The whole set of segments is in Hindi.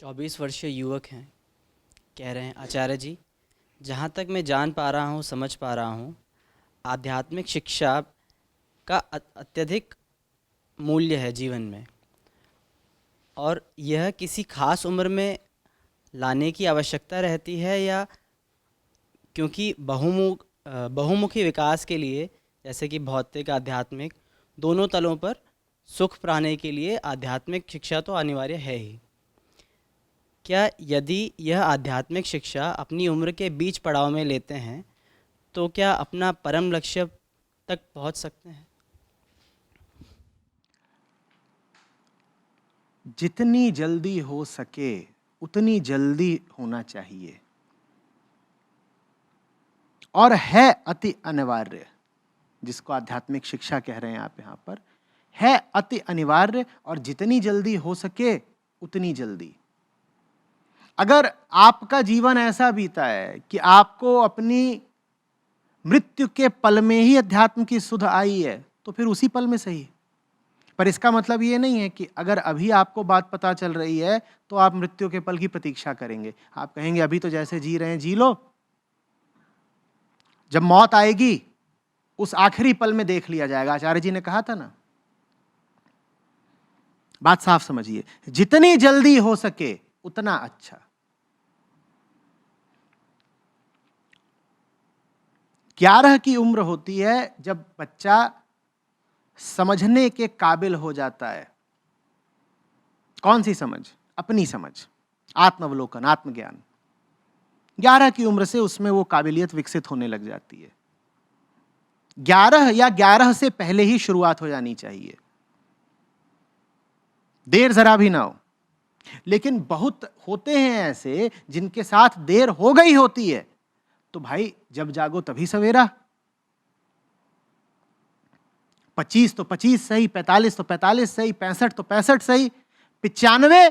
24 वर्षीय युवक हैं। कह रहे हैं, आचार्य जी, जहाँ तक मैं जान पा रहा हूँ, समझ पा रहा हूँ, आध्यात्मिक शिक्षा का अत्यधिक मूल्य है जीवन में, और यह किसी खास उम्र में लाने की आवश्यकता रहती है, या क्योंकि बहुमुखी विकास के लिए, जैसे कि भौतिक आध्यात्मिक दोनों तलों पर सुख पाने के लिए आध्यात्मिक शिक्षा तो अनिवार्य है ही। क्या यदि यह आध्यात्मिक शिक्षा अपनी उम्र के बीच पड़ाव में लेते हैं तो क्या अपना परम लक्ष्य तक पहुंच सकते हैं? जितनी जल्दी हो सके उतनी जल्दी होना चाहिए, और है अति अनिवार्य, जिसको आध्यात्मिक शिक्षा कह रहे हैं आप यहां पर, है अति अनिवार्य, और जितनी जल्दी हो सके उतनी जल्दी। अगर आपका जीवन ऐसा बीता है कि आपको अपनी मृत्यु के पल में ही अध्यात्म की सुध आई है, तो फिर उसी पल में सही। पर इसका मतलब ये नहीं है कि अगर अभी आपको बात पता चल रही है तो आप मृत्यु के पल की प्रतीक्षा करेंगे। आप कहेंगे अभी तो जैसे जी रहे हैं जी लो, जब मौत आएगी उस आखिरी पल में देख लिया जाएगा। आचार्य जी ने कहा था ना, बात साफ समझिए, जितनी जल्दी हो सके उतना अच्छा। 11 की उम्र होती है जब बच्चा समझने के काबिल हो जाता है। कौन सी समझ? अपनी समझ, आत्मावलोकन, आत्मज्ञान। 11 की उम्र से उसमें वो काबिलियत विकसित होने लग जाती है। 11 या 11 से पहले ही शुरुआत हो जानी चाहिए, देर जरा भी ना हो। लेकिन बहुत होते हैं ऐसे जिनके साथ देर हो गई होती है, तो भाई जब जागो तभी सवेरा। 25 तो 25 सही, 45 तो 45 सही, 65 तो 65 सही, 95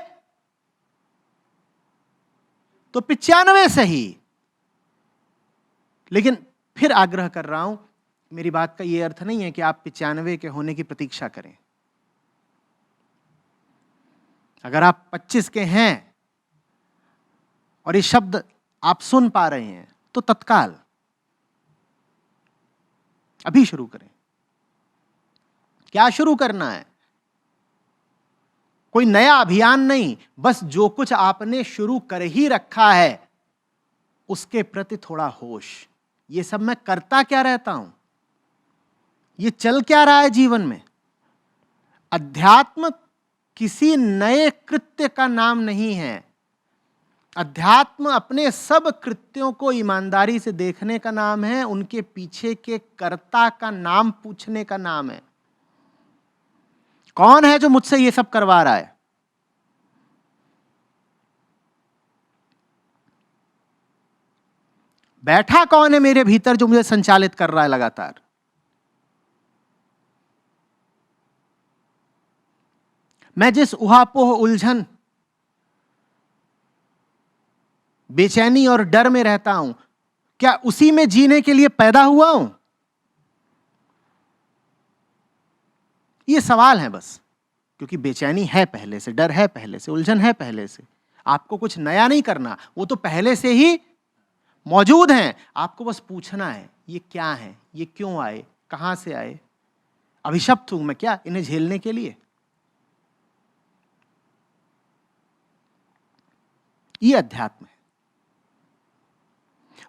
तो 95 सही। लेकिन फिर आग्रह कर रहा हूं, मेरी बात का यह अर्थ नहीं है कि आप 95 के होने की प्रतीक्षा करें। अगर आप 25 के हैं और ये शब्द आप सुन पा रहे हैं तो तत्काल अभी शुरू करें। क्या शुरू करना है? कोई नया अभियान नहीं, बस जो कुछ आपने शुरू कर ही रखा है उसके प्रति थोड़ा होश। ये सब मैं करता क्या रहता हूं, ये चल क्या रहा है जीवन में। अध्यात्म किसी नए कृत्य का नाम नहीं है। अध्यात्म अपने सब कृत्यों को ईमानदारी से देखने का नाम है, उनके पीछे के कर्ता का नाम पूछने का नाम है। कौन है जो मुझसे ये सब करवा रहा है? बैठा कौन है मेरे भीतर जो मुझे संचालित कर रहा है लगातार? मैं जिस उहापोह, उलझन, बेचैनी और डर में रहता हूं, क्या उसी में जीने के लिए पैदा हुआ हूं? ये सवाल है बस। क्योंकि बेचैनी है पहले से, डर है पहले से, उलझन है पहले से। आपको कुछ नया नहीं करना, वो तो पहले से ही मौजूद हैं। आपको बस पूछना है ये क्या है, ये क्यों आए, कहां से आए, अभिशप्त हूं मैं क्या इन्हें झेलने के लिए? ये अध्यात्म है।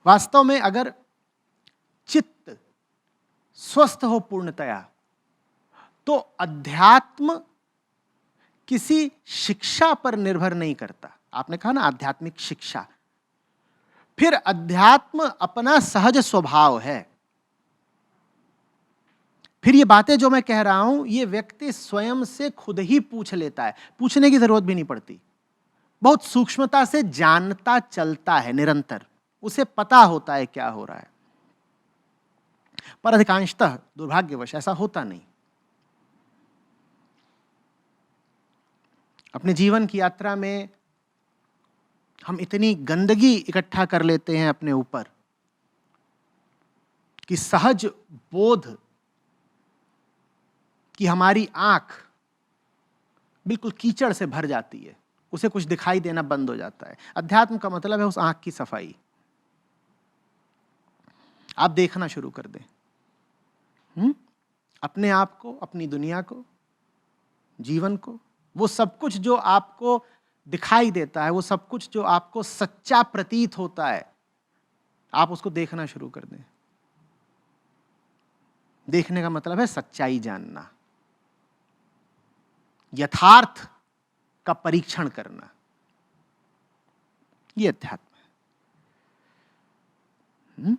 वास्तव में अगर चित्त स्वस्थ हो पूर्णतया, तो अध्यात्म किसी शिक्षा पर निर्भर नहीं करता। आपने कहा ना आध्यात्मिक शिक्षा, फिर अध्यात्म अपना सहज स्वभाव है। फिर ये बातें जो मैं कह रहा हूं, ये व्यक्ति स्वयं से खुद ही पूछ लेता है, पूछने की जरूरत भी नहीं पड़ती। बहुत सूक्ष्मता से जानता चलता है निरंतर, उसे पता होता है क्या हो रहा है। पर अधिकांशतः दुर्भाग्यवश ऐसा होता नहीं। अपने जीवन की यात्रा में हम इतनी गंदगी इकट्ठा कर लेते हैं अपने ऊपर कि सहज बोध कि हमारी आंख बिल्कुल कीचड़ से भर जाती है। उसे कुछ दिखाई देना बंद हो जाता है। अध्यात्म का मतलब है उस आंख की सफाई। आप देखना शुरू कर दें अपने आप को, अपनी दुनिया को, जीवन को, वो सब कुछ जो आपको दिखाई देता है, वो सब कुछ जो आपको सच्चा प्रतीत होता है, आप उसको देखना शुरू कर दें। देखने का मतलब है सच्चाई जानना, यथार्थ का परीक्षण करना। ये अध्यात्म है।